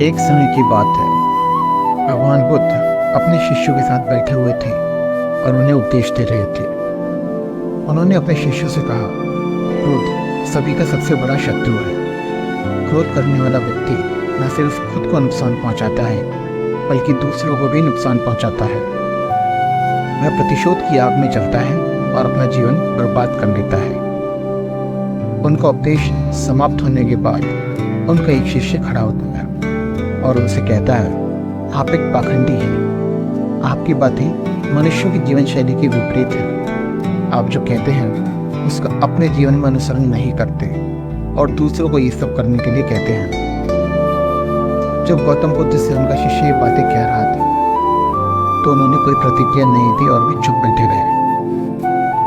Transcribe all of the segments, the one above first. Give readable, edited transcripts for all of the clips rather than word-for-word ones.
एक समय की बात है। भगवान बुद्ध अपने शिष्यों के साथ बैठे हुए थे और उन्हें उपदेश दे रहे थे। उन्होंने अपने शिष्यों से कहा, क्रोध सभी का सबसे बड़ा शत्रु है। क्रोध करने वाला व्यक्ति न सिर्फ खुद को नुकसान पहुंचाता है बल्कि दूसरों को भी नुकसान पहुंचाता है। वह प्रतिशोध की आग में जलता है और अपना जीवन बर्बाद कर लेता है। उनका उपदेश समाप्त होने के बाद उनका एक शिष्य खड़ा होता है और उनसे कहता है, आप एक पाखंडी हैं। आपकी बातें मनुष्यों की जीवन शैली के विपरीत है। आप जो कहते हैं उसका अपने जीवन में अनुसरण नहीं करते और दूसरों को ये सब करने के लिए कहते हैं। जब गौतम बुद्ध से उनका शिष्य ये बातें कह रहा था तो उन्होंने कोई प्रतिक्रिया नहीं दी और भी चुप बैठे रहे।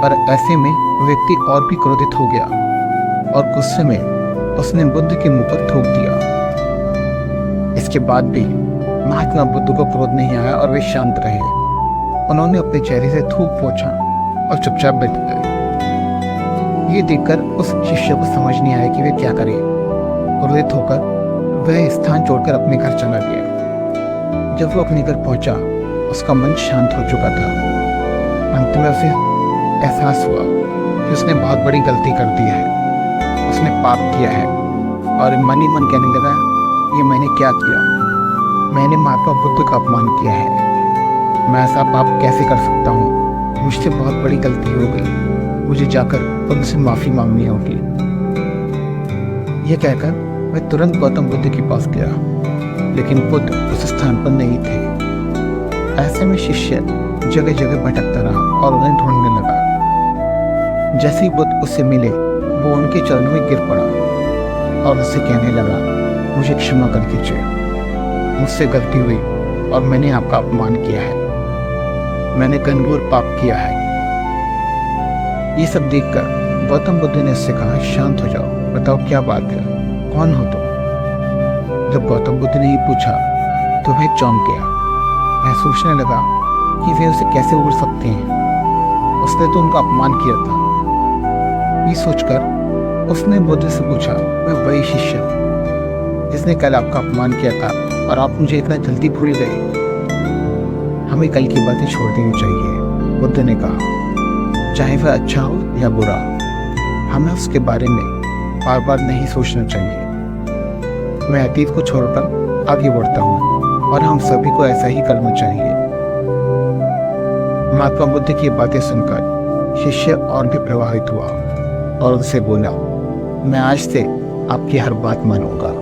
पर ऐसे में व्यक्ति और भी क्रोधित हो गया और गुस्से में उसने बुद्ध के मुंह पर थूक दिया। इसके बाद भी महात्मा बुद्ध को क्रोध नहीं आया और वे शांत रहे। उन्होंने अपने चेहरे से थूक पोंछा और चुपचाप बैठ गए। ये देखकर उस शिष्य को समझ नहीं आया कि वे क्या करें। क्रोधित होकर वह स्थान छोड़कर अपने घर चला गया। जब वो अपने घर पहुंचा उसका मन शांत हो चुका था। अंत में उसे एहसास हुआ कि उसने बहुत बड़ी गलती कर दी है, उसने पाप किया है और मन ही मन कहने लगा, ये मैंने क्या किया? मैंने महात्मा बुद्ध का अपमान किया है। मैं ऐसा पाप कैसे कर सकता हूँ? मुझसे बहुत बड़ी गलती हो गई। मुझे जाकर उनसे माफ़ी मांगनी होगी। यह कहकर मैं तुरंत गौतम बुद्ध के पास गया, लेकिन बुद्ध उस स्थान पर नहीं थे। ऐसे में शिष्य जगह जगह भटकता रहा और उन्हें ढूंढने लगा। जैसे ही बुद्ध उससे मिले वो उनके चरणों में गिर पड़ा और उससे कहने लगा, मुझे क्षमा कर दीजिए। मुझसे गलती हुई और मैंने आपका अपमान किया है। मैंने घनघोर पाप किया है। ये सब देखकर गौतम बुद्ध ने उससे कहा, शांत हो जाओ, बताओ क्या बात है, कौन हो तुम? जब गौतम बुद्ध ने ये पूछा तो वह चौंक गया। वह सोचने लगा कि वे उसे कैसे उड़ सकते हैं। उसने तो उनका अपमान किया था। ये सोचकर उसने बुद्ध से पूछा, मैं वही शिष्य जिसने कल आपका अपमान किया था और आप मुझे इतना जल्दी भूल गए? हमें कल की बातें छोड़ देनी चाहिए, बुद्ध ने कहा। चाहे वह अच्छा हो या बुरा, हमें उसके बारे में बार बार नहीं सोचना चाहिए। मैं अतीत को छोड़कर आगे बढ़ता हूँ और हम सभी को ऐसा ही करना चाहिए। महात्मा बुद्ध की बातें सुनकर शिष्य और भी प्रभावित हुआ और उनसे बोला, मैं आज से आपकी हर बात मानूंगा।